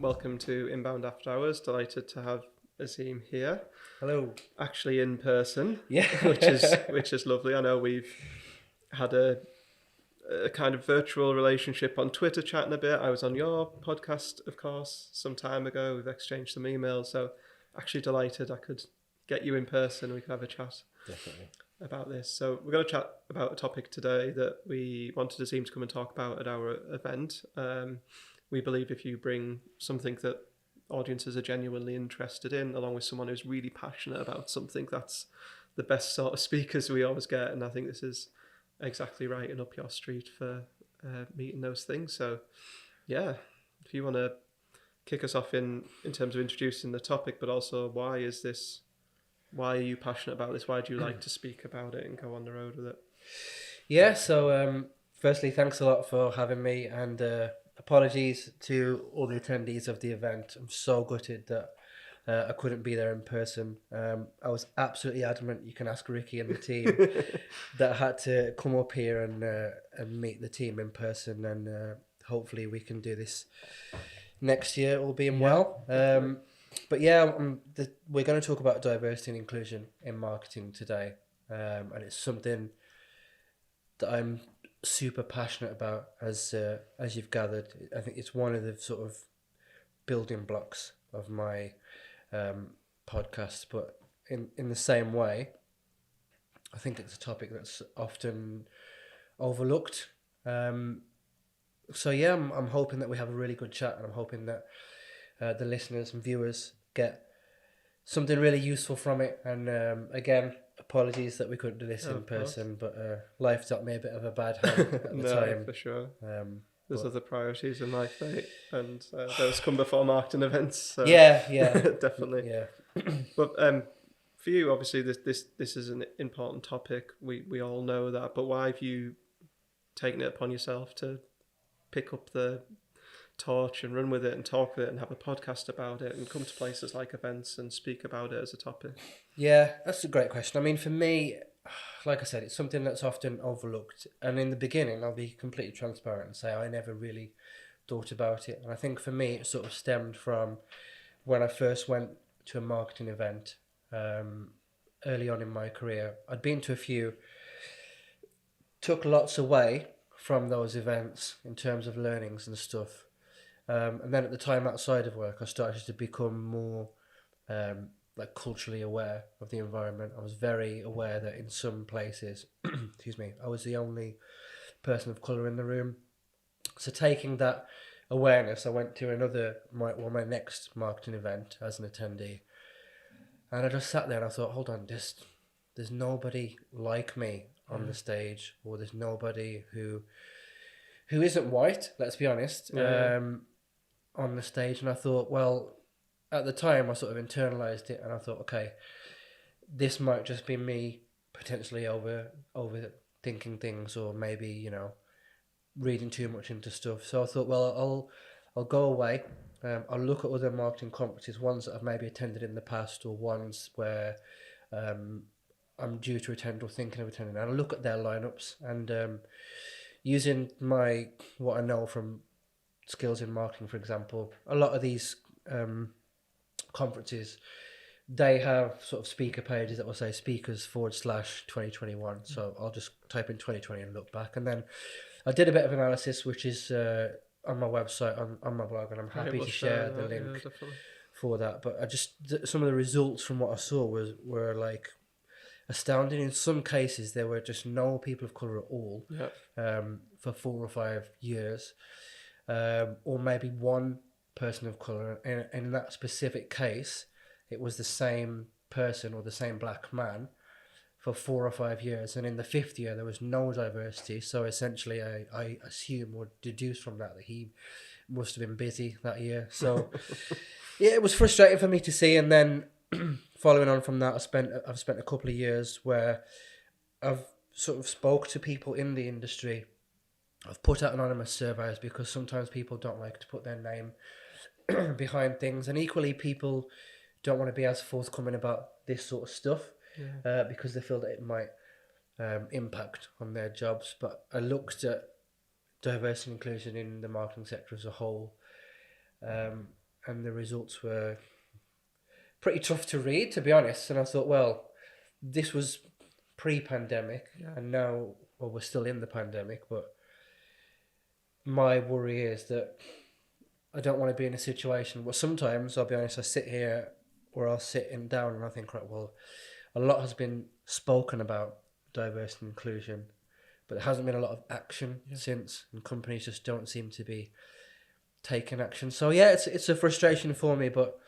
welcome to Inbound After Hours. Delighted to have Azeem here. Hello. Actually in person, Yeah. which is lovely. I know we've had a kind of virtual relationship on Twitter, chatting a bit. I was on your podcast, of course, some time ago. We've exchanged some emails, so actually delighted I could get you in person. We could have a chat. Definitely. About this. So we're going to chat about a topic today that we wanted Azeem to come and talk about at our event. We believe if you bring something that audiences are genuinely interested in, along with someone who's really passionate about something, that's the best sort of speakers we always get. And I think this is exactly right and up your street for meeting those things. So yeah, if you want to kick us off in terms of introducing the topic, but also why are you passionate about this? Why do you like to speak about it and go on the road with it? Yeah, so firstly, thanks a lot for having me, and apologies to all the attendees of the event. I'm so gutted that I couldn't be there in person. I was absolutely adamant, you can ask Ricky and the team, that I had to come up here and meet the team in person, and hopefully we can do this next year, all being well. But yeah, we're going to talk about diversity and inclusion in marketing today, and it's something that I'm super passionate about, as you've gathered. I think it's one of the sort of building blocks of my podcast, but in the same way, I think it's a topic that's often overlooked. So yeah, I'm hoping that we have a really good chat, and I'm hoping that the listeners and viewers get something really useful from it. And again, apologies that we couldn't do this in person, but life got me a bit of a bad hand at the time. For sure. There's other priorities in life, mate, and those come before marketing events. So yeah, definitely. Yeah. But for you, obviously, this is an important topic. We all know that. But why have you taken it upon yourself to pick up the torch and run with it and talk with it and have a podcast about it and come to places like events and speak about it as a topic? Yeah, that's a great question. I mean, for me, like I said, it's something that's often overlooked. And in the beginning, I'll be completely transparent and say I never really thought about it. And I think for me, it sort of stemmed from when I first went to a marketing event early on in my career. I'd been to a few, took lots away from those events in terms of learnings and stuff. And then at the time outside of work, I started to become more like culturally aware of the environment. I was very aware that in some places, excuse me, I was the only person of colour in the room. So taking that awareness, I went to my next marketing event as an attendee, and I just sat there and I thought, hold on, there's nobody like me on the stage, or there's nobody who isn't white, let's be honest, on the stage. And I thought, well, at the time I sort of internalized it, and I thought, okay, this might just be me potentially overthinking things, or maybe, reading too much into stuff. So I thought, well, I'll go away. I'll look at other marketing conferences, ones that I've maybe attended in the past, or ones where I'm due to attend or thinking of attending. And I'll look at their lineups, and using what I know from skills in marketing, for example, a lot of these conferences, they have sort of speaker pages that will say speakers/2021. So I'll just type in 2020 and look back. And then I did a bit of analysis, which is on my website, on my blog, and I'm happy to share the link for that. But some of the results from what I saw were like astounding. In some cases, there were just no people of colour at all for 4 or 5 years, or maybe one person of colour. And in that specific case, it was the same person or the same black man for 4 or 5 years. And in the 5th year, there was no diversity. So essentially, I assume or deduce from that he must have been busy that year. So yeah, it was frustrating for me to see. And then following on from that, I've spent a couple of years where I've sort of spoke to people in the industry. I've put out anonymous surveys because sometimes people don't like to put their name behind things, and equally people don't want to be as forthcoming about this sort of stuff because they feel that it might impact on their jobs. But I looked at diversity and inclusion in the marketing sector as a whole, and the results were pretty tough to read, to be honest. And I thought, well, this was pre-pandemic, and now, well, we're still in the pandemic, but my worry is that I don't want to be in a situation where sometimes, I'll be honest, I sit here or I'll sit down and I think, right, well, a lot has been spoken about diversity and inclusion, but there hasn't been a lot of action since, and companies just don't seem to be taking action. So yeah, it's a frustration for me, but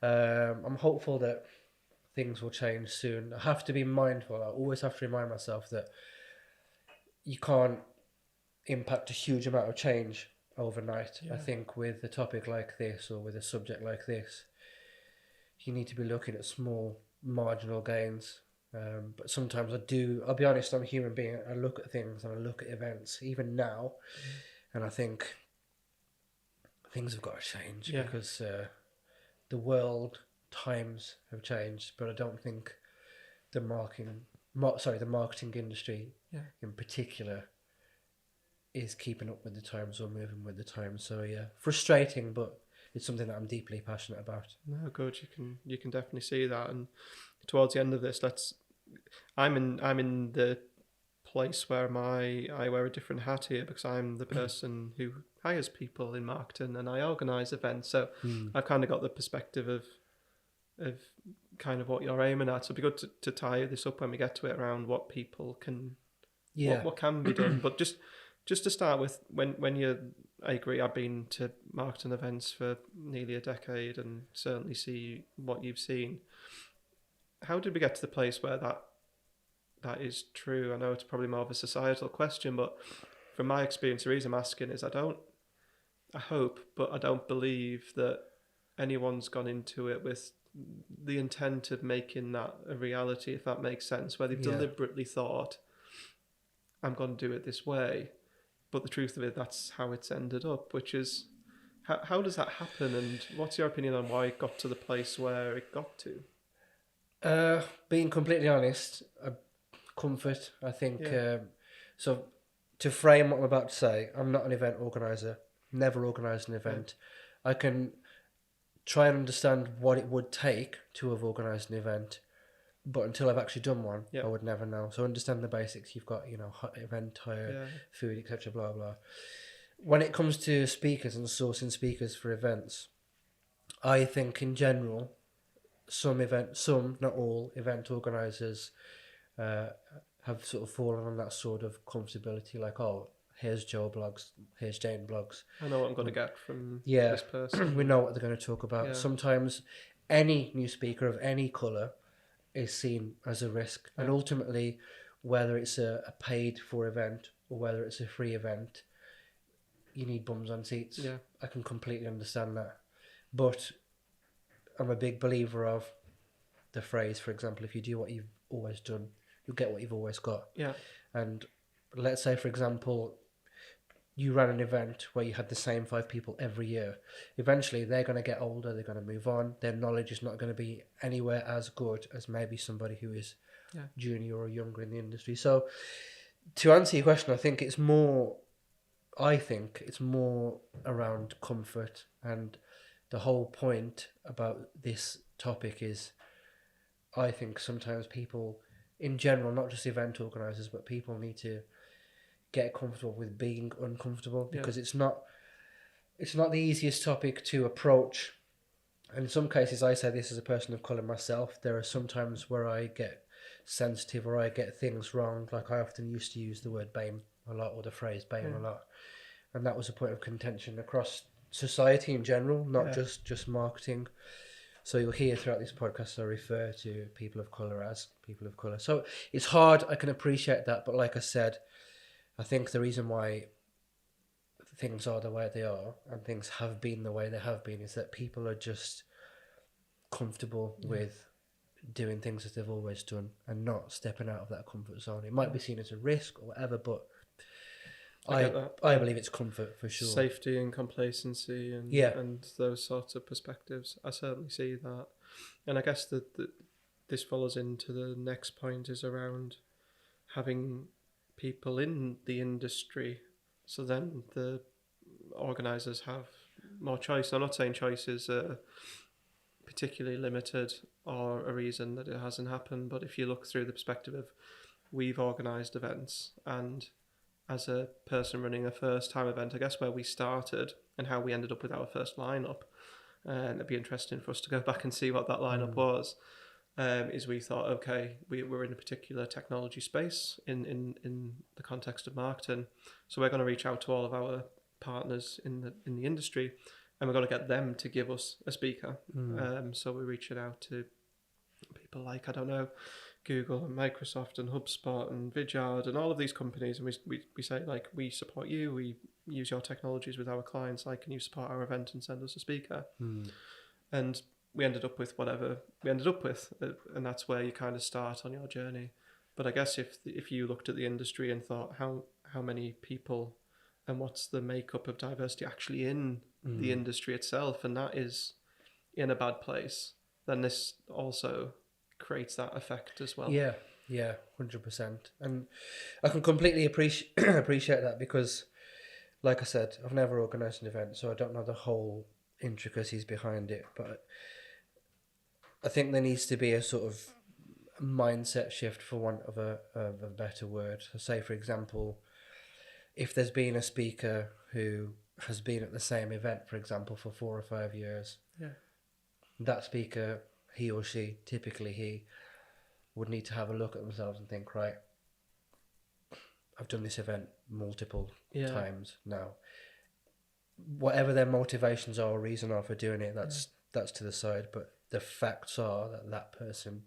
I'm hopeful that things will change soon. I have to be mindful. I always have to remind myself that you can't impact a huge amount of change overnight. I think with a topic like this or with a subject like this, you need to be looking at small marginal gains. But sometimes I'll be honest, I'm a human being. I look at things and I look at events, even now, and I think things have got to change because the world times have changed, but I don't think the marketing industry in particular is keeping up with the times or moving with the times. So yeah, frustrating, but it's something that I'm deeply passionate about. No, good. You can definitely see that. And towards the end of this, I'm in the place where I wear a different hat here, because I'm the person who hires people in marketing and I organise events. So I've kind of got the perspective of kind of what you're aiming at. So it'd be good to tie this up when we get to it, around what people can, what can be done. But just to start with, I agree, I've been to marketing events for nearly a decade and certainly see what you've seen. How did we get to the place where that is true? I know it's probably more of a societal question, but from my experience, the reason I'm asking is I hope, but I don't believe that anyone's gone into it with the intent of making that a reality, if that makes sense, where they've deliberately thought, I'm going to do it this way. But the truth of it, that's how it's ended up, which is, how does that happen? And what's your opinion on why it got to the place where it got to? Being completely honest, comfort, I think. So to frame what I'm about to say, I'm not an event organiser, never organised an event. I can try and understand what it would take to have organised an event, but until I've actually done one, I would never know. So understand the basics. You've got, event hire, food, etc., blah, blah. When it comes to speakers and sourcing speakers for events, I think in general, some, not all, event organisers have sort of fallen on that sort of comfortability, like, oh, here's Joe blogs, here's Jane blogs. I know what I'm going to get from this person. We know what they're going to talk about. Yeah. Sometimes any new speaker of any colour is seen as a risk. And ultimately, whether it's a paid for event or whether it's a free event, you need bums on seats. Yeah. I can completely understand that. But I'm a big believer of the phrase, for example, if you do what you've always done, you'll get what you've always got. Yeah. And let's say, for example, you ran an event where you had the same 5 people every year. Eventually, they're going to get older, they're going to move on. Their knowledge is not going to be anywhere as good as maybe somebody who is junior or younger in the industry. So, to answer your question, I think it's more around comfort. And the whole point about this topic is, I think sometimes people, in general, not just event organisers, but people need to get comfortable with being uncomfortable, because it's not the easiest topic to approach. And in some cases, I say this as a person of colour myself, there are some times where I get sensitive or I get things wrong. Like, I often used to use the word BAME a lot, or the phrase BAME a lot, and that was a point of contention across society in general, not just marketing. So you'll hear throughout this podcast I refer to people of colour as people of colour. So it's hard, I can appreciate that, but like I said, I think the reason why things are the way they are and things have been the way they have been is that people are just comfortable with doing things as they've always done and not stepping out of that comfort zone. It might be seen as a risk or whatever, but I believe it's comfort for sure. Safety and complacency and those sorts of perspectives. I certainly see that. And I guess that this follows into the next point, is around having people in the industry, so then the organisers have more choice. I'm not saying choice is particularly limited or a reason that it hasn't happened, but if you look through the perspective of we've organised events, and as a person running a first time event, I guess where we started and how we ended up with our first lineup, and it'd be interesting for us to go back and see what that lineup was, is we thought, okay, we're in a particular technology space in the context of marketing, so we're going to reach out to all of our partners in the industry, and we're going to get them to give us a speaker. So we're reaching out to people like, I don't know, Google and Microsoft and HubSpot and Vidyard and all of these companies, and we say, like, we support you, we use your technologies with our clients, like, can you support our event and send us a speaker? And we ended up with whatever we ended up with, and that's where you kind of start on your journey. But I guess if you looked at the industry and thought, how many people and what's the makeup of diversity actually in the industry itself, and that is in a bad place, then this also creates that effect as well. Yeah, 100%. And I can completely appreciate that, because, like I said, I've never organised an event, so I don't know the whole intricacies behind it. But I think there needs to be a sort of mindset shift, for want of a better word. So say, for example, if there's been a speaker who has been at the same event, for example, for 4 or 5 years, that speaker, he or she, typically he, would need to have a look at themselves and think, right, I've done this event multiple times now. Whatever their motivations are or reason are for doing it, that's to the side. But the facts are that person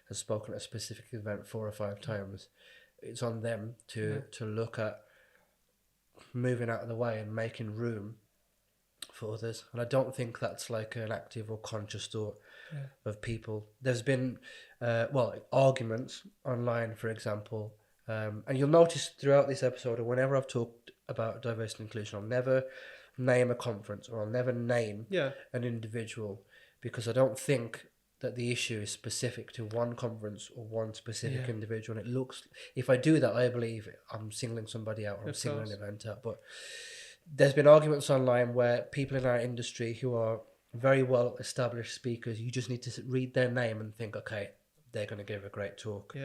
has spoken at a specific event 4 or 5 times. It's on them to look at moving out of the way and making room for others. And I don't think that's like an active or conscious thought of people. There's been arguments online, for example, and you'll notice throughout this episode, or whenever I've talked about diversity and inclusion, I'll never name a conference, or I'll never name an individual, because I don't think that the issue is specific to one conference or one specific individual. And it looks, if I do that, I believe I'm singling somebody out, or I'm singling an event out. But there's been arguments online where people in our industry who are very well established speakers, you just need to read their name and think, okay, they're going to give a great talk.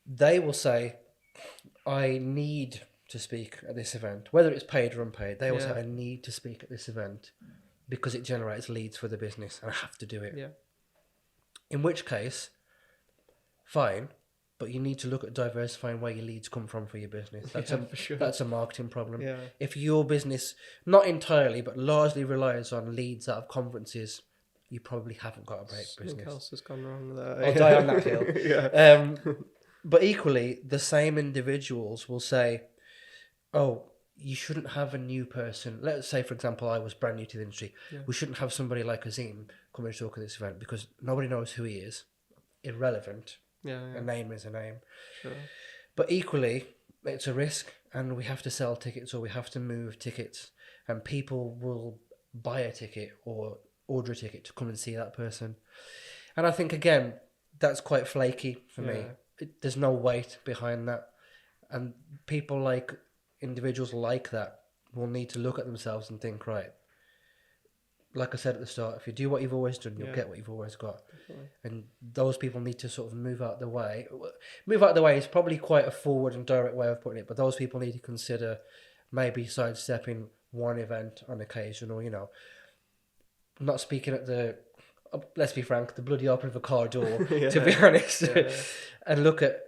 They will say, I need to speak at this event, whether it's paid or unpaid. They will say, I need to speak at this event because it generates leads for the business and I have to do it. In which case, fine, but you need to look at diversifying where your leads come from for your business. That's a marketing problem. If your business, not entirely, but largely relies on leads out of conferences, you probably haven't got a great business. Something else has gone wrong there. I'll die on that hill. But equally, the same individuals will say, oh, you shouldn't have a new person. Let's say, for example, I was brand new to the industry. We shouldn't have somebody like Azeem come and talk at this event because nobody knows who he is. Irrelevant. A name is a name. But equally, it's a risk, and we have to sell tickets, or we have to move tickets, and people will buy a ticket or order a ticket to come and see that person. And I think, again, that's quite flaky for me. There's no weight behind that. And people like individuals like that will need to look at themselves and think, right, like I said at the start, if you do what you've always done, you'll get what you've always got. And those people need to sort of move out the way. Move out the way is probably quite a forward and direct way of putting it, but those people need to consider maybe sidestepping one event on occasion, or, not speaking at the, let's be frank, the bloody open of a car door, to be honest, and look at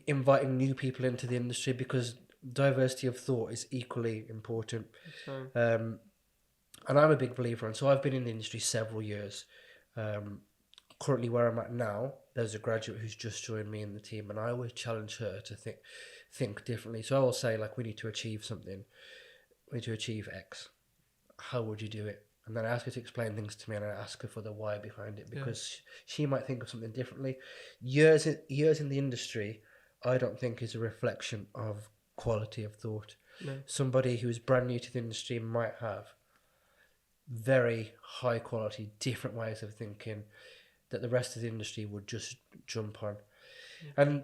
inviting new people into the industry, because diversity of thought is equally important. And I'm a big believer, and so I've been in the industry several years. Currently where I'm at now, there's a graduate who's just joined me in the team, and I always challenge her to think differently. So I will say, like, we need to achieve something. We need to achieve X. How would you do it? And then I ask her to explain things to me, and I ask her for the why behind it, because she might think of something differently. Years in the industry, I don't think is a reflection of quality of thought. Somebody who's brand new to the industry might have very high quality, different ways of thinking that the rest of the industry would just jump on. And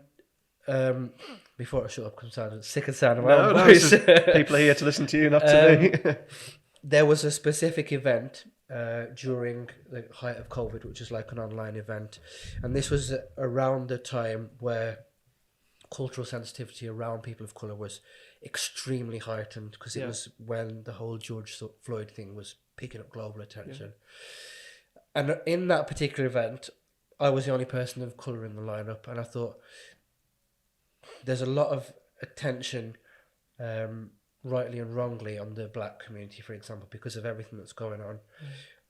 before I shut up, because I'm sick and sound of my own voice. People are here to listen to you, not to me. there was a specific event during the height of COVID, which is like an online event, and this was around the time where cultural sensitivity around people of colour was extremely heightened, because it was when the whole George Floyd thing was picking up global attention. And in that particular event, I was the only person of colour in the lineup, and I thought there's a lot of attention, rightly and wrongly, on the black community, for example, because of everything that's going on.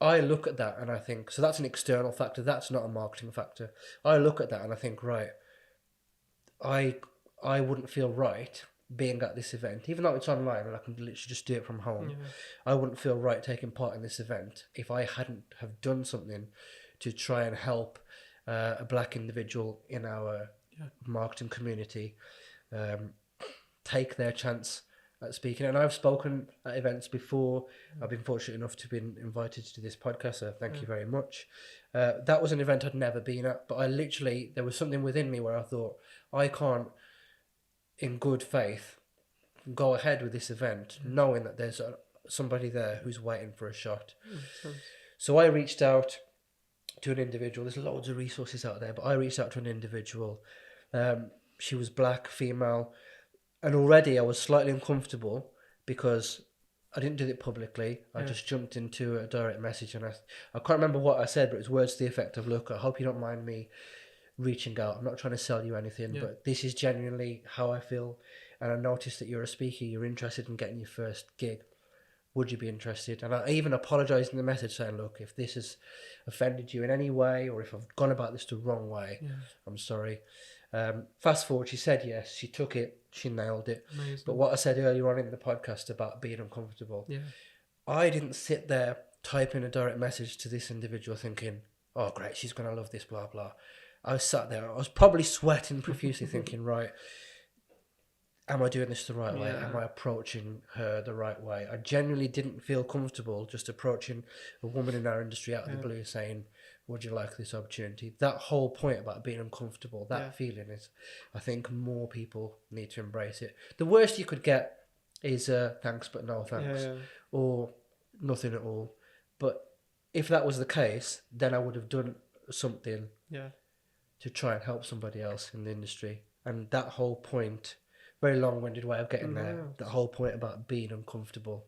I look at that and I think, so that's an external factor, that's not a marketing factor. I look at that and I think, right, I wouldn't feel right being at this event, even though it's online and I can literally just do it from home. I wouldn't feel right taking part in this event if I hadn't have done something to try and help a black individual in our marketing community take their chance at speaking. And I've spoken at events before. I've been fortunate enough to be invited to this podcast, so thank you very much. That was an event I'd never been at, but there was something within me where I thought, I can't, in good faith, go ahead with this event knowing that there's somebody there who's waiting for a shot. So I reached out to an individual. There's loads of resources out there, but I reached out to an individual. She was black, female, and already I was slightly uncomfortable because I didn't do it publicly. I just jumped into a direct message, and I can't remember what I said, but it was words to the effect of, look, I hope you don't mind me reaching out. I'm not trying to sell you anything, but this is genuinely how I feel, and I noticed that you're a speaker, you're interested in getting your first gig. Would you be interested? And I even apologised in the message saying, look, if this has offended you in any way, or if I've gone about this the wrong way, I'm sorry. Fast forward, she said yes, she took it, she nailed it. Amazing. But what I said earlier on in the podcast about being uncomfortable, I didn't sit there typing a direct message to this individual thinking, oh great, she's going to love this, blah, blah. I sat there, I was probably sweating profusely thinking, right, am I doing this the right way? Am I approaching her the right way? I genuinely didn't feel comfortable just approaching a woman in our industry out of the blue saying, would you like this opportunity? That whole point about being uncomfortable, that feeling is, I think more people need to embrace it. The worst you could get is thanks but no thanks, or nothing at all. But if that was the case, then I would have done something to try and help somebody else in the industry. And that whole point, very long-winded way of getting there, that whole point about being uncomfortable,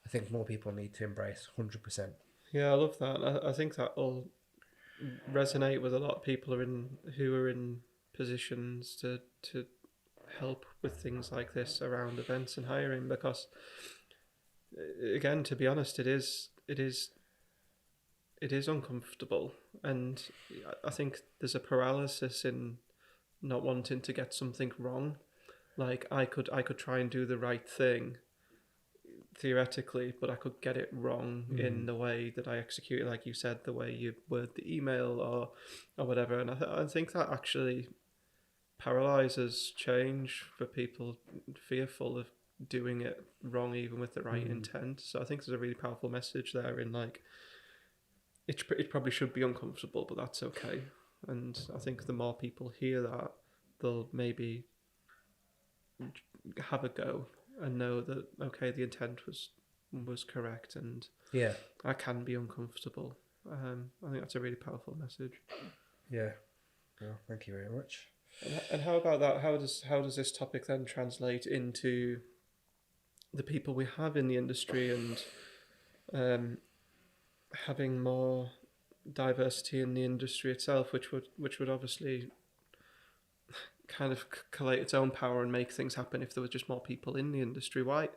I think more people need to embrace 100%. Yeah, I love that. I think that will resonate with a lot of people who are in positions to help with things like this around events and hiring, because again, to be honest, it is uncomfortable, and I think there's a paralysis in not wanting to get something wrong. Like I could try and do the right thing theoretically, but I could get it wrong in the way that I execute it, like you said, the way you word the email or whatever. And I think that actually paralyzes change for people fearful of doing it wrong, even with the right intent. So I think there's a really powerful message there in like, it probably should be uncomfortable, but that's okay. And I think the more people hear that, they'll maybe have a go and know that, okay, the intent was correct, and I can be uncomfortable. I think that's a really powerful message. Yeah. Well, thank you very much. And how about that? How does this topic then translate into the people we have in the industry, and having more diversity in the industry itself, which would obviously kind of collate its own power and make things happen if there was just more people in the industry. Why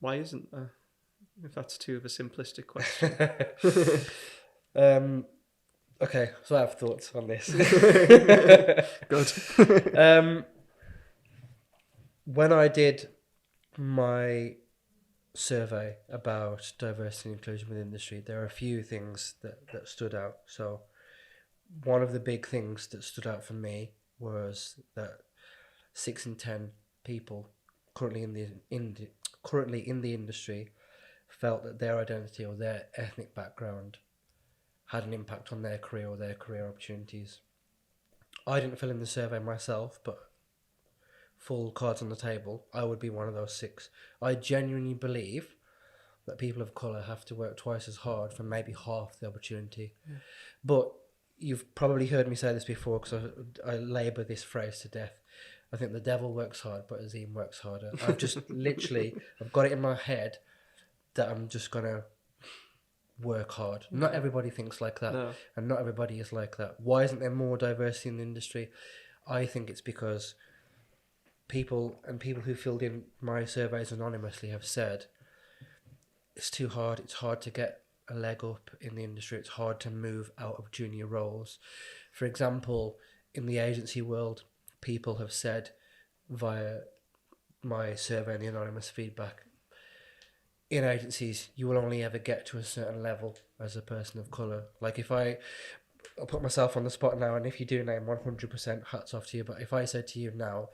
isn't there? If that's too of a simplistic question. Okay, so I have thoughts on this. Good. When I did my survey about diversity and inclusion within the industry, there are a few things that stood out. So one of the big things that stood out for me was that 6 in 10 people currently in the industry felt that their identity or their ethnic background had an impact on their career or their career opportunities. I didn't fill in the survey myself, but full cards on the table, I would be one of those 6. I genuinely believe that people of colour have to work twice as hard for maybe half the opportunity. Yeah. But you've probably heard me say this before, because I labour this phrase to death. I think the devil works hard, but Azeem works harder. I've just I've got it in my head that I'm just going to work hard. Not everybody thinks like that, no. and not everybody is like that. Why isn't there more diversity in the industry? I think it's because people who filled in my surveys anonymously have said it's too hard. It's hard to get a leg up in the industry. It's hard to move out of junior roles. For example, in the agency world, people have said via my survey and the anonymous feedback, in agencies, you will only ever get to a certain level as a person of colour. Like I'll put myself on the spot now, and if you do name 100%, hats off to you. But if I said to you now,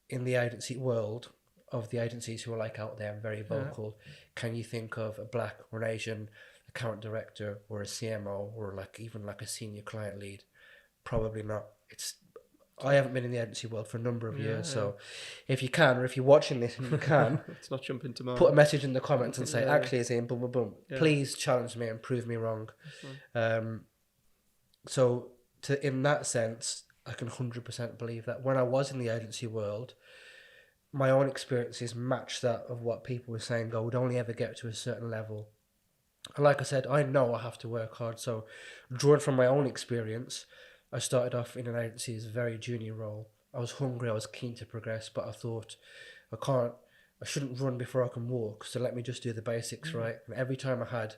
in the agency world, of the agencies who are like out there and very vocal, can you think of a black or an Asian account director or a CMO or even a senior client lead? Probably not. I haven't been in the agency world for a number of years, so if you can, or if you're watching this and you can, it's not jumping to mind. Put a message in the comments and say, actually, Azeem, boom, boom, boom. Please challenge me and prove me wrong. So in that sense, I can 100% believe that. When I was in the agency world, my own experiences matched that of what people were saying. I would only ever get to a certain level. And like I said, I know I have to work hard. So drawing from my own experience, I started off in an agency as a very junior role. I was hungry, I was keen to progress, but I thought I shouldn't run before I can walk, so let me just do the basics right. And every time I had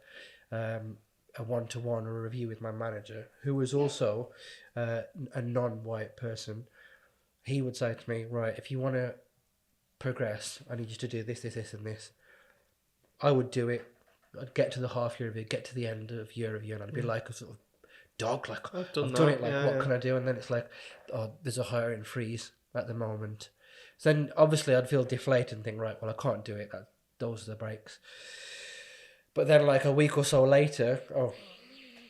a one-to-one or a review with my manager, who was also a non-white person, he would say to me, right, if you want to progress, I need you to do this, this, this and this. I would do it. I'd get to the half year review, get to the end of year review, and I'd be like a sort of dog, like I've done it, like what can I do? And then it's like, oh, there's a hiring freeze at the moment. So then obviously I'd feel deflated and think, right, well, I can't do it. Those are the breaks. But then like a week or so later,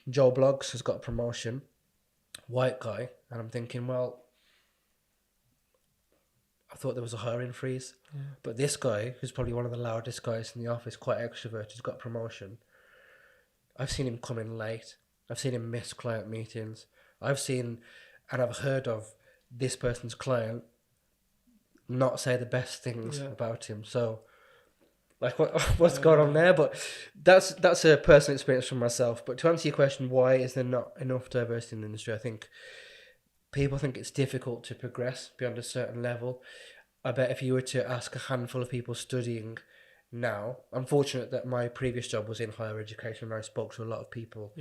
Joe Bloggs has got a promotion, white guy, and I'm thinking, well, I thought there was a hiring freeze, but this guy, who's probably one of the loudest guys in the office, quite extroverted, has got a promotion. I've seen him come in late. I've seen him miss client meetings. I've seen and I've heard of this person's client not say the best things about him. So, like, what's going on there? But that's a personal experience from myself. But to answer your question, why is there not enough diversity in the industry? I think people think it's difficult to progress beyond a certain level. I bet if you were to ask a handful of people studying now, I'm fortunate that my previous job was in higher education, and I spoke to a lot of people.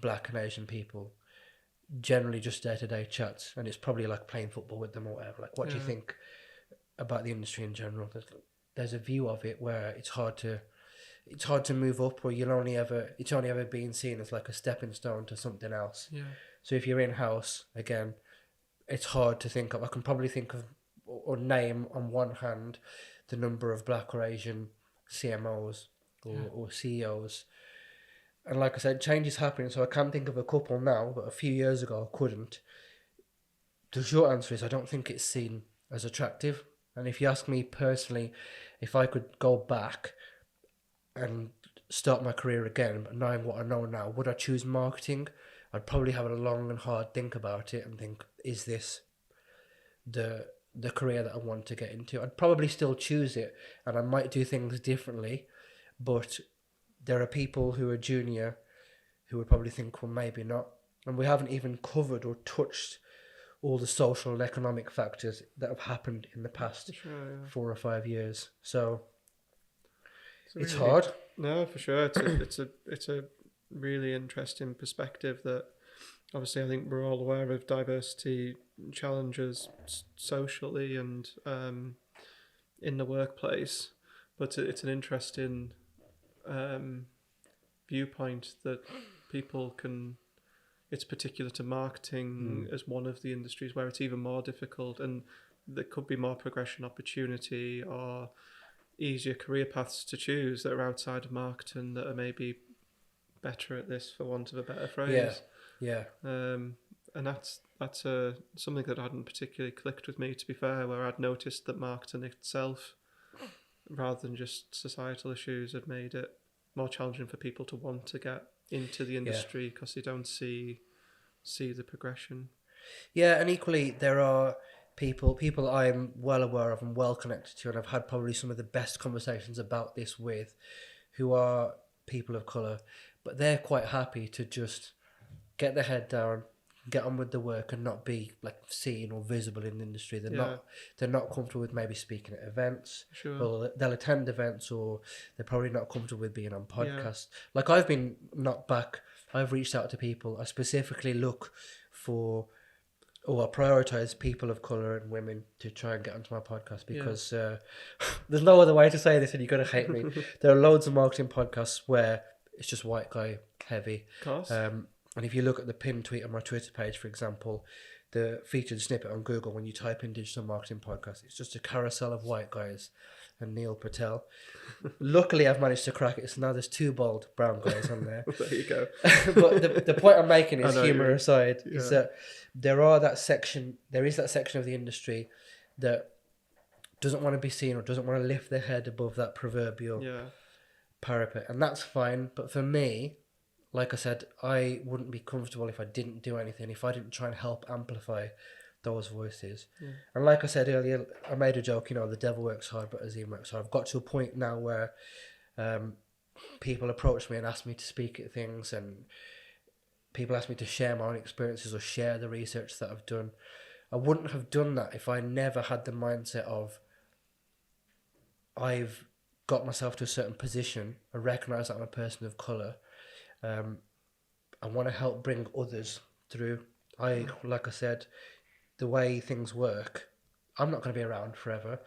Black and Asian people, generally just day-to-day chats, and it's probably like playing football with them or whatever. Like, what do you think about the industry in general? There's a view of it where it's hard to move up, or it's only ever being seen as like a stepping stone to something else. So if you're in-house, again, it's hard to think of. I can probably think of or name on one hand the number of black or Asian CMOs or CEOs. And like I said, change is happening, so I can think of a couple now, but a few years ago I couldn't. The short answer is I don't think it's seen as attractive. And if you ask me personally, if I could go back and start my career again, but knowing what I know now, would I choose marketing? I'd probably have a long and hard think about it and think, is this the career that I want to get into? I'd probably still choose it, and I might do things differently, but there are people who are junior who would probably think, well, maybe not. And we haven't even covered or touched all the social and economic factors that have happened in the past 4 or 5 years. So it's really hard. No, for sure. It's a really interesting perspective that obviously I think we're all aware of diversity challenges socially and in the workplace, but it's an interesting viewpoint that people can. It's particular to marketing as one of the industries where it's even more difficult, and there could be more progression opportunity or easier career paths to choose that are outside of marketing that are maybe better at this, for want of a better phrase. And that's something that hadn't particularly clicked with me, to be fair, where I'd noticed that marketing itself rather than just societal issues, have made it more challenging for people to want to get into the industry because they don't see the progression. Yeah, and equally there are people I'm well aware of and well connected to, and I've had probably some of the best conversations about this with, who are people of colour, but they're quite happy to just get their head down, get on with the work, and not be like seen or visible in the industry. They're not comfortable with maybe speaking at events. Sure. Well, they'll attend events, or they're probably not comfortable with being on podcasts. Like I've been knocked back. I've reached out to people. I specifically look for, or I prioritize people of colour and women to try and get onto my podcast because there's no other way to say this, and you're gonna hate me. There are loads of marketing podcasts where it's just white guy heavy. Of course. And if you look at the pinned tweet on my Twitter page, for example, the featured snippet on Google, when you type in digital marketing podcast, it's just a carousel of white guys and Neil Patel. Luckily, I've managed to crack it, so now there's 2 bald brown guys on there. There you go. But the point I'm making is, humour aside, is that there is that section of the industry that doesn't want to be seen or doesn't want to lift their head above that proverbial parapet, and that's fine. But for me, like I said, I wouldn't be comfortable if I didn't do anything, if I didn't try and help amplify those voices. And like I said earlier, I made a joke, the devil works hard, but Azeem works hard. I've got to a point now where people approach me and ask me to speak at things, and people ask me to share my own experiences or share the research that I've done. I wouldn't have done that if I never had the mindset of, I've got myself to a certain position, I recognise that I'm a person of colour, I want to help bring others through. Like I said, the way things work, I'm not going to be around forever.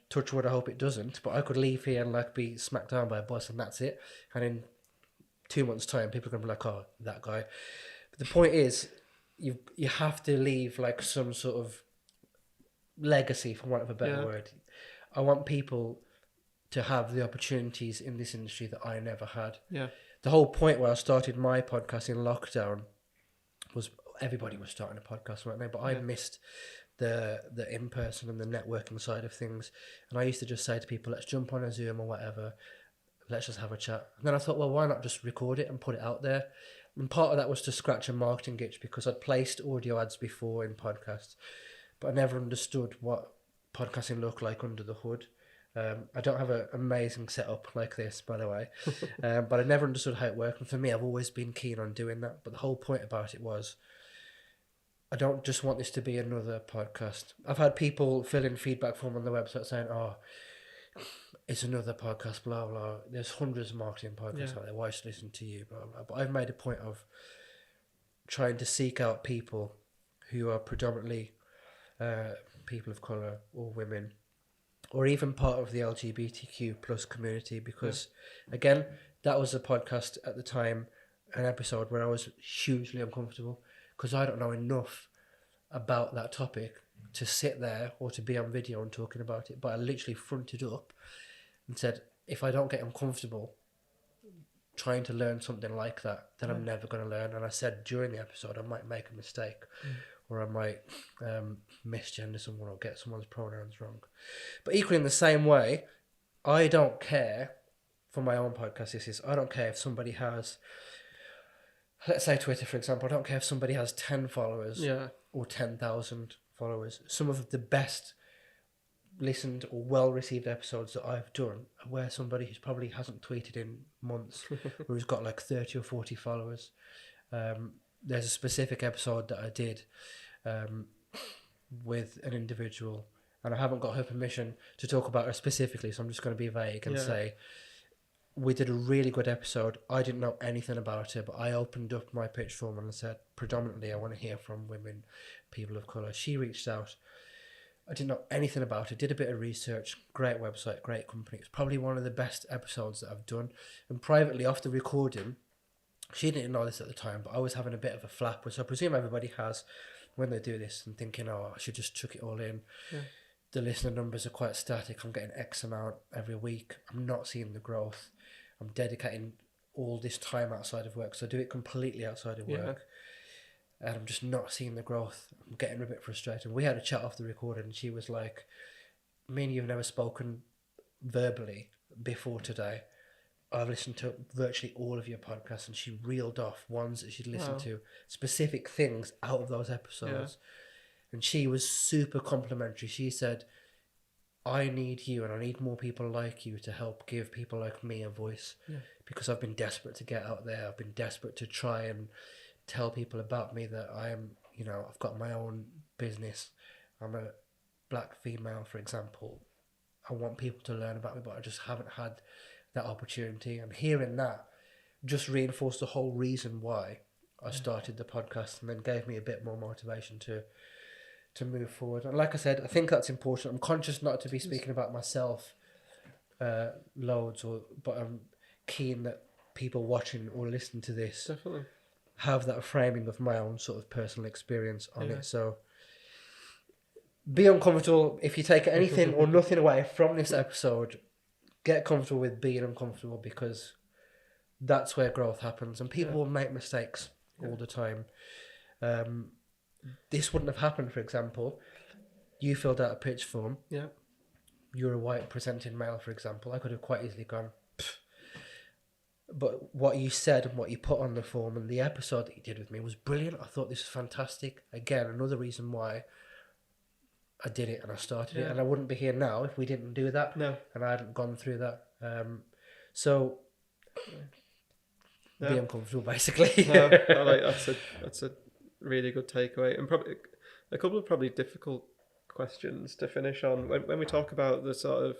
Touch wood, I hope it doesn't, but I could leave here and be smacked down by a bus and that's it. And in 2 months' time, people are going to be like, oh, that guy. But the point is, you have to leave some sort of legacy, for want of a better word. I want people to have the opportunities in this industry that I never had. Yeah. The whole point where I started my podcast in lockdown was everybody was starting a podcast, weren't they? But I missed the in-person and the networking side of things. And I used to just say to people, let's jump on a Zoom or whatever, let's just have a chat. And then I thought, well, why not just record it and put it out there? And part of that was to scratch a marketing itch, because I'd placed audio ads before in podcasts, but I never understood what podcasting looked like under the hood. I don't have an amazing setup like this, by the way, but I never understood how it worked. And for me, I've always been keen on doing that. But the whole point about it was, I don't just want this to be another podcast. I've had people fill in feedback form on the website saying, oh, it's another podcast, blah, blah. There's hundreds of marketing podcasts out there. Why should I listen to you, blah, blah. But I've made a point of trying to seek out people who are predominantly people of colour or women, or even part of the LGBTQ plus community, because again, that was a podcast at the time, an episode where I was hugely uncomfortable because I don't know enough about that topic to sit there or to be on video and talking about it. But I literally fronted up and said, if I don't get uncomfortable trying to learn something like that, then I'm never going to learn. And I said during the episode, I might make a mistake. Or I might misgender someone or get someone's pronouns wrong. But equally in the same way, I don't care, for my own podcast, I don't care if somebody has, let's say Twitter, for example, I don't care if somebody has 10 followers or 10,000 followers. Some of the best listened or well-received episodes that I've done are where somebody who probably hasn't tweeted in months, or who's got 30 or 40 followers. There's a specific episode that I did with an individual, and I haven't got her permission to talk about her specifically, so I'm just going to be vague and say we did a really good episode. I didn't know anything about her, but I opened up my pitch form and I said, predominantly I want to hear from women, people of colour. She reached out. I didn't know anything about her, did a bit of research, great website, great company. It's probably one of the best episodes that I've done. And privately, after recording, she didn't know this at the time, but I was having a bit of a flap, which I presume everybody has when they do this, and thinking, oh, I should just chuck it all in. The listener numbers are quite static. I'm getting X amount every week. I'm not seeing the growth. I'm dedicating all this time outside of work, so I do it completely outside of work. And I'm just not seeing the growth. I'm getting a bit frustrated. We had a chat off the recording, and she was like, me and you have never spoken verbally before today. I've listened to virtually all of your podcasts, and she reeled off ones that she'd listened Wow. to, specific things out of those episodes. And she was super complimentary. She said, I need you and I need more people like you to help give people like me a voice, because I've been desperate to get out there. I've been desperate to try and tell people about me, that I am, I've got my own business. I'm a black female, for example. I want people to learn about me, but I just haven't had that opportunity. And hearing that just reinforced the whole reason why I started the podcast, and then gave me a bit more motivation to move forward. And like I said, I think that's important. I'm conscious not to be speaking about myself loads, but I'm keen that people watching or listening to this Definitely have that framing of my own sort of personal experience on it. So be uncomfortable. If you take anything or nothing away from this episode, get comfortable with being uncomfortable, because that's where growth happens, and people will make mistakes all the time. This wouldn't have happened, for example. You filled out a pitch form. Yeah. You're a white presenting male, for example. I could have quite easily gone, pfft. But what you said and what you put on the form and the episode that you did with me was brilliant. I thought this was fantastic. Again, another reason why I did it and I started it. And I wouldn't be here now if we didn't do that. No. And I hadn't gone through that. So be uncomfortable, basically. That's a really good takeaway, and probably a couple of probably difficult questions to finish on when we talk about the sort of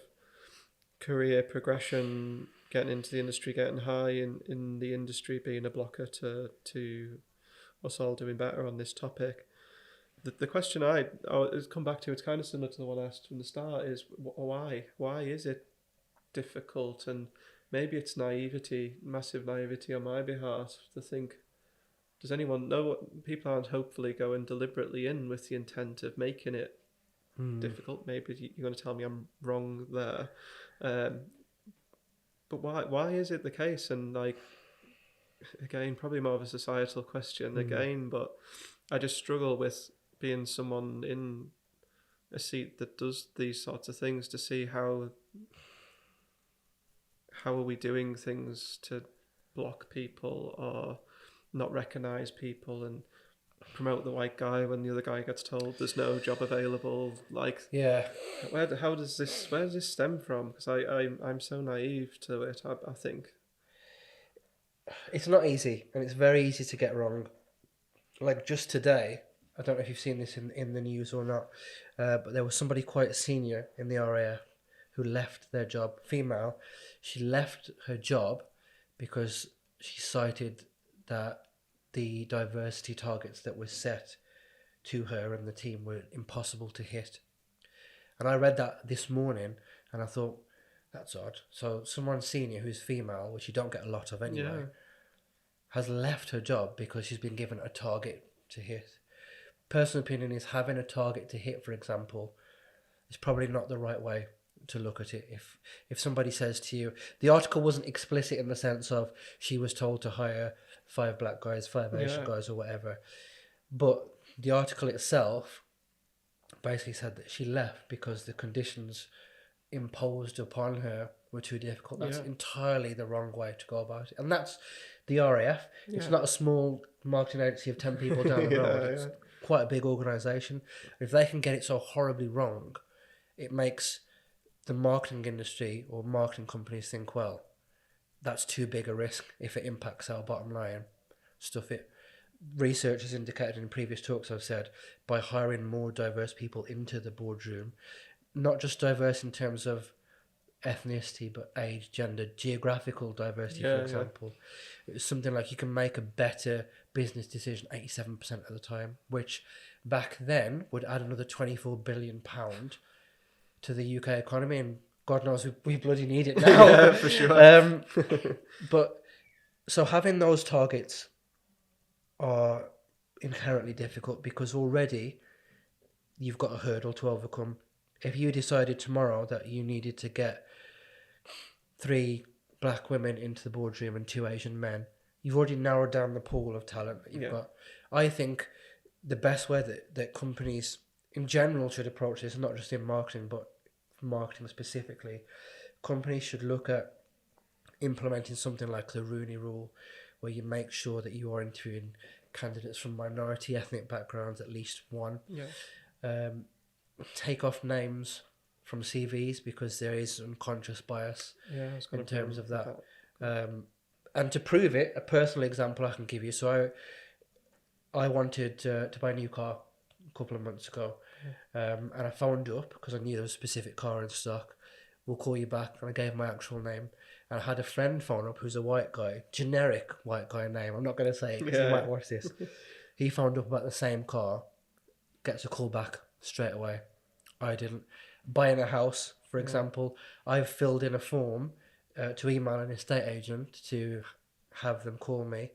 career progression, getting into the industry, getting high in the industry, being a blocker to us all doing better on this topic. The question I always come back to, it's kind of similar to the one I asked from the start, is why is it difficult? And maybe it's naivety, massive naivety on my behalf, to think, does anyone know what people aren't hopefully going deliberately in with the intent of making it difficult? Maybe you're going to tell me I'm wrong there. But why is it the case? And like, again, probably more of a societal question again, but I just struggle with being someone in a seat that does these sorts of things, to see how are we doing things to block people or not recognise people and promote the white guy when the other guy gets told there's no job available. Like, where does this stem from? Because I'm so naive to it. I think it's not easy, and it's very easy to get wrong. Like just today, I don't know if you've seen this in the news or not, but there was somebody quite senior in the RAF who left their job, female. She left her job because she cited that the diversity targets that were set to her and the team were impossible to hit. And I read that this morning and I thought, that's odd. So someone senior who's female, which you don't get a lot of anyway, has left her job because she's been given a target to hit. Personal opinion is, having a target to hit, for example, is probably not the right way to look at it. If somebody says to you, the article wasn't explicit in the sense of she was told to hire 5 black guys, 5 Asian guys or whatever, but the article itself basically said that she left because the conditions imposed upon her were too difficult. That's entirely the wrong way to go about it. And that's the RAF. It's not a small marketing agency of 10 people down the road. It's quite a big organisation. If they can get it so horribly wrong, it makes the marketing industry or marketing companies think, well, that's too big a risk if it impacts our bottom line. Stuff it. Research has indicated in previous talks I've said, by hiring more diverse people into the boardroom, not just diverse in terms of ethnicity, but age, gender, geographical diversity, for example. It's something like you can make a better business decision 87% of the time, which back then would add another £24 billion to the UK economy, and God knows we bloody need it now. Yeah, for sure. But so having those targets are inherently difficult because already you've got a hurdle to overcome. If you decided tomorrow that you needed to get 3 black women into the boardroom and 2 Asian men, you've already narrowed down the pool of talent that you've got. I think the best way that companies in general should approach this, not just in marketing, but marketing specifically, companies should look at implementing something like the Rooney Rule, where you make sure that you are interviewing candidates from minority ethnic backgrounds, at least one. Yeah. Take off names from CVs because there is unconscious bias in terms of that. And to prove it, a personal example I can give you. So I wanted to buy a new car a couple of months ago, and I phoned up because I knew there was a specific car in stock. We'll call you back, and I gave my actual name. And I had a friend phone up who's a white guy, generic white guy name. I'm not going to say it because he might watch this. He phoned up about the same car, gets a call back straight away. I didn't. Buying a house, for example, I've filled in a form to email an estate agent to have them call me.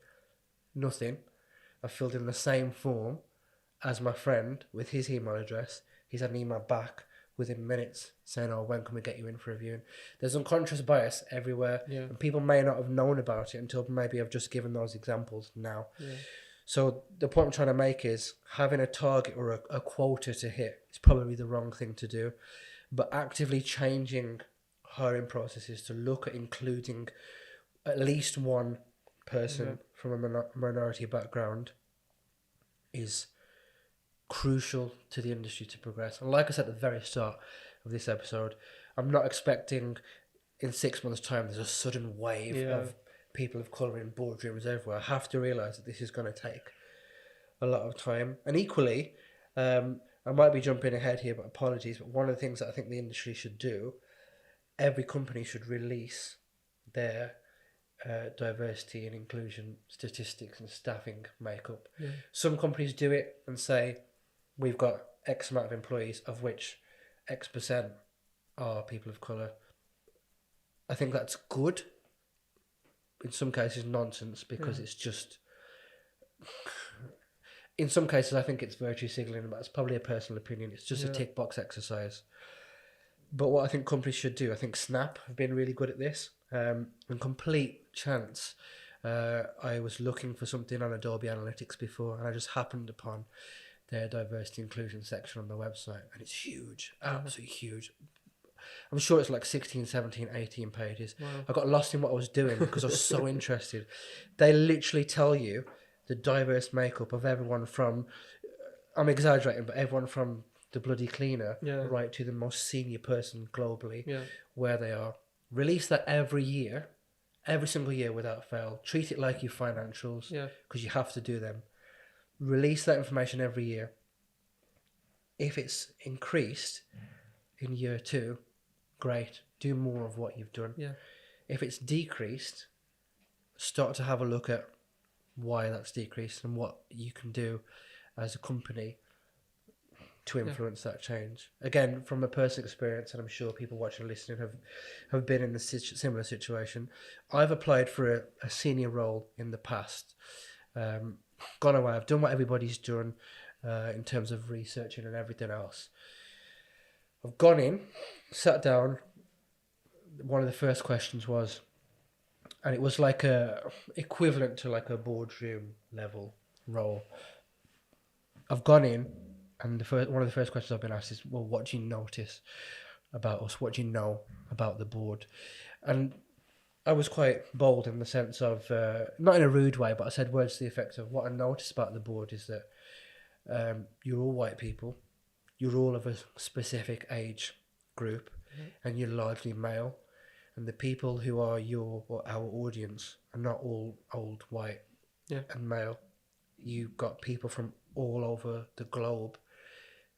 Nothing. I filled in the same form as my friend with his email address. He's had an email back within minutes saying, "Oh, when can we get you in for a viewing?" There's unconscious bias everywhere, and people may not have known about it until maybe I've just given those examples now. So the point I'm trying to make is having a target or a quota to hit is probably the wrong thing to do, but actively changing hiring processes to look at including at least one person from a minority background is crucial to the industry to progress. And like I said at the very start of this episode, I'm not expecting in 6 months' time there's a sudden wave of people of colour in boardrooms everywhere. I have to realise that this is going to take a lot of time. And equally, I might be jumping ahead here, but apologies, but one of the things that I think the industry should do, every company should release their diversity and inclusion statistics and staffing makeup. Some companies do it and say, we've got X amount of employees, of which X% are people of colour. I think that's good. In some cases, nonsense, because it's just... In some cases, I think it's virtue signalling, but it's probably a personal opinion. It's just a tick box exercise. But what I think companies should do, I think Snap have been really good at this. In complete chance, I was looking for something on Adobe Analytics before, and I just happened upon their diversity inclusion section on the website, and it's huge, absolutely huge. I'm sure it's like 16, 17, 18 pages. Wow. I got lost in what I was doing because I was so interested. They literally tell you the diverse makeup of everyone from, I'm exaggerating, but everyone from the bloody cleaner right to the most senior person globally, where they are. Release that every year, every single year without fail. Treat it like your financials, because you have to do them. Release that information every year. If it's increased in year 2, great. Do more of what you've done. If it's decreased, start to have a look at why that's decreased and what you can do as a company to influence that change. Again, from a personal experience, and I'm sure people watching and listening have been in a similar situation. I've applied for a senior role in the past. Gone away. I've done what everybody's done in terms of researching and everything else. I've gone in, sat down. One of the first questions was, and it was like equivalent to like a boardroom level role. I've gone in, and one of the first questions I've been asked is, well, what do you notice about us? What do you know about the board? And I was quite bold in the sense of, not in a rude way, but I said words to the effect of, what I noticed about the board is that you're all white people, you're all of a specific age group, and you're largely male. And the people who are our audience are not all old, white, and male. You've got people from all over the globe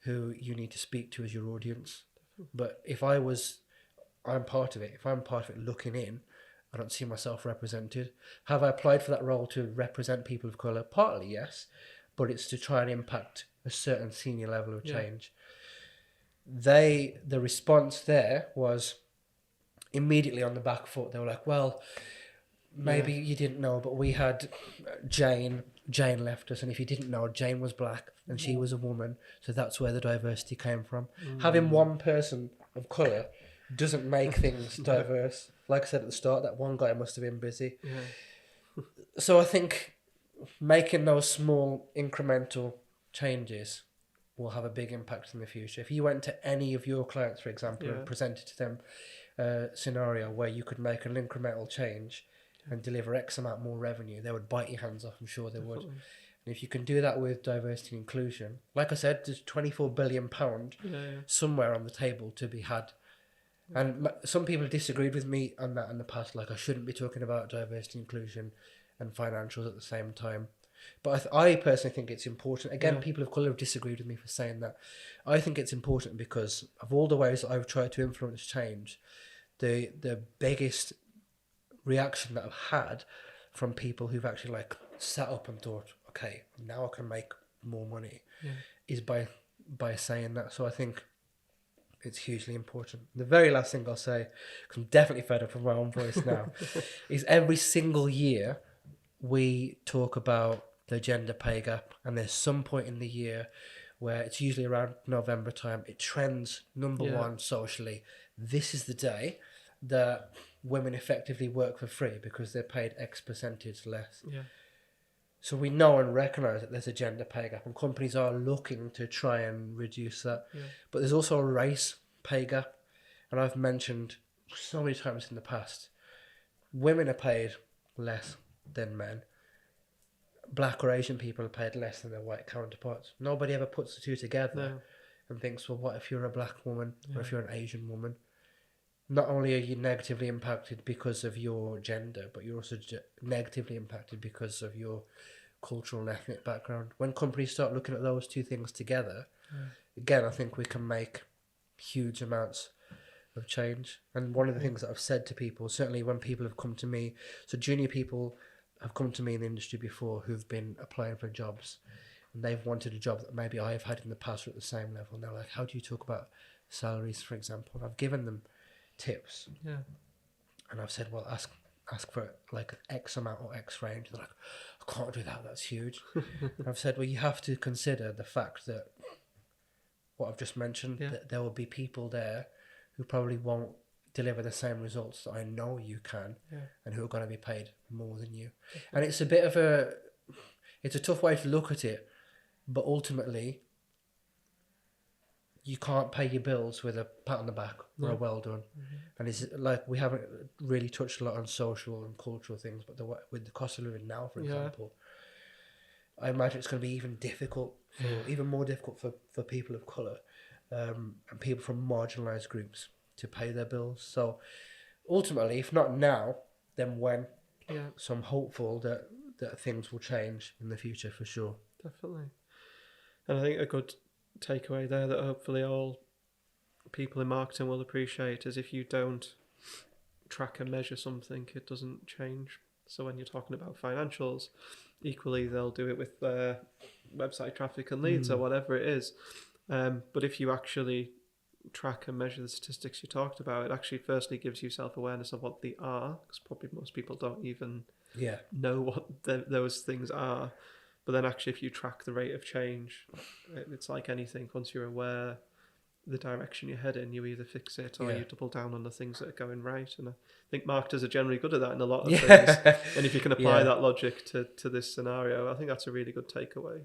who you need to speak to as your audience. But if I'm part of it. If I'm part of it looking in, I don't see myself represented. Have I applied for that role to represent people of colour? Partly, yes. But it's to try and impact a certain senior level of change. The response there was immediately on the back foot. They were like, well, maybe you didn't know, but we had Jane left us, and if you didn't know, Jane was black and she was a woman, so that's where the diversity came from. Having one person of colour doesn't make things diverse. Like I said at the start, that one guy must have been busy. So I think making those small incremental changes will have a big impact in the future. If you went to any of your clients, for example, and presented to them scenario where you could make an incremental change and deliver X amount more revenue, they would bite your hands off. I'm sure they would. Definitely. And if you can do that with diversity and inclusion, like I said, there's £24 billion somewhere on the table to be had. And some people have disagreed with me on that in the past, like I shouldn't be talking about diversity, inclusion and financials at the same time. But I personally think it's important. Again, people of colour have disagreed with me for saying that. I think it's important because of all the ways that I've tried to influence change, the biggest reaction that I've had from people who've actually like sat up and thought, okay, now I can make more money, is by saying that. So I think it's hugely important. The very last thing I'll say, because I'm definitely fed up with my own voice now, is every single year we talk about the gender pay gap, and there's some point in the year where it's usually around November time, it trends number one socially. This is the day that women effectively work for free because they're paid X percentage less. Yeah. So we know and recognise that there's a gender pay gap, and companies are looking to try and reduce that. Yeah. But there's also a race pay gap, and I've mentioned so many times in the past, women are paid less than men. Black or Asian people are paid less than their white counterparts. Nobody ever puts the two together and thinks, well, what if you're a black woman or if you're an Asian woman? Not only are you negatively impacted because of your gender, but you're also negatively impacted because of your cultural and ethnic background. When companies start looking at those two things together, again, I think we can make huge amounts of change. And one of the things that I've said to people, certainly when people have come to me, so junior people have come to me in the industry before who've been applying for jobs, and they've wanted a job that maybe I've had in the past or at the same level, and they're like, how do you talk about salaries, for example? And I've given them tips, and I've said, well, ask for like X amount or X range. They're like, I can't do that, that's huge. And I've said, well, you have to consider the fact that what I've just mentioned, that there will be people there who probably won't deliver the same results that I know you can, and who are going to be paid more than you. And it's a bit of it's a tough way to look at it, but ultimately you can't pay your bills with a pat on the back or a well done. And it's like, we haven't really touched a lot on social and cultural things, but with the cost of living now, for example, I imagine it's going to be even more difficult for people of colour and people from marginalised groups to pay their bills. So ultimately, if not now, then when? So I'm hopeful that things will change in the future for sure. Definitely. And I think a good takeaway there that hopefully all people in marketing will appreciate is if you don't track and measure something, it doesn't change. So when you're talking about financials, equally they'll do it with their website traffic and leads or whatever it is. But if you actually track and measure the statistics you talked about, it actually firstly gives you self-awareness of what they are, because probably most people don't even know what those things are. But then actually if you track the rate of change, it's like anything. Once you're aware the direction you're heading, you either fix it or you double down on the things that are going right. And I think marketers are generally good at that in a lot of things. And if you can apply that logic to this scenario, I think that's a really good takeaway.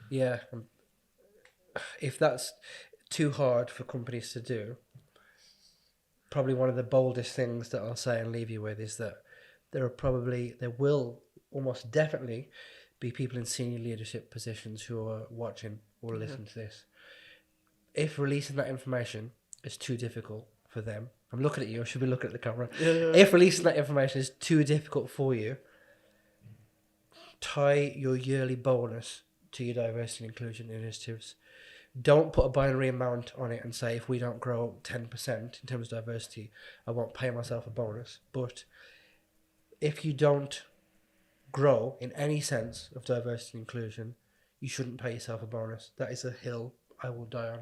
Yeah. If that's too hard for companies to do, probably one of the boldest things that I'll say and leave you with is that there will almost definitely be people in senior leadership positions who are watching or listening to this. If releasing that information is too difficult for them, I'm looking at you, I should be looking at the camera. If releasing that information is too difficult for you, tie your yearly bonus to your diversity and inclusion initiatives. Don't put a binary amount on it and say, if we don't grow 10% in terms of diversity, I won't pay myself a bonus. But if you don't grow in any sense of diversity and inclusion, you shouldn't pay yourself a bonus. That is a hill I will die on.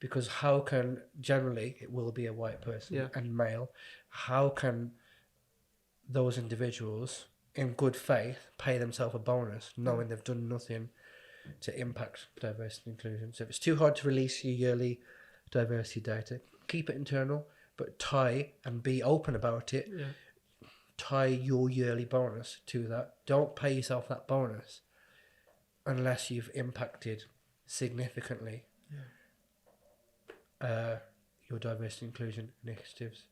Because how can, generally, it will be a white person and male, how can those individuals in good faith pay themselves a bonus knowing they've done nothing to impact diversity and inclusion? So if it's too hard to release your yearly diversity data, keep it internal, but tie and be open about it. Tie your yearly bonus to that. Don't pay yourself that bonus unless you've impacted significantly your diversity and inclusion initiatives.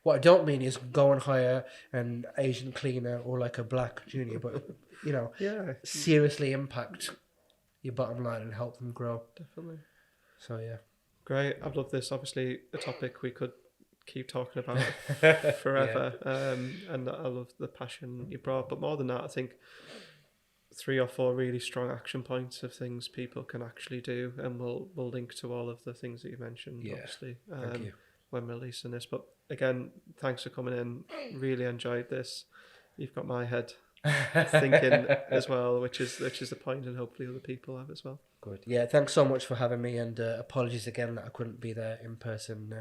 What I don't mean is go and hire an Asian cleaner or like a black junior, but you know, seriously impact your bottom line and help them grow. Definitely. So yeah. Great. I've loved this. Obviously, a topic we could keep talking about forever. And I love the passion you brought. But more than that, I think 3 or 4 really strong action points of things people can actually do, and we'll link to all of the things that you mentioned, obviously, Thank you. when releasing this. But again, thanks for coming in. Really enjoyed this. You've got my head thinking as well, which is the point, and hopefully other people have as well. Good. Yeah, thanks so much for having me, and apologies again that I couldn't be there in person,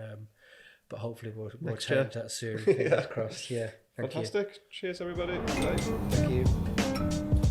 but hopefully we'll change that soon. Fingers crossed. Yeah. Thank Fantastic. you. Cheers, everybody. Bye. Thank you.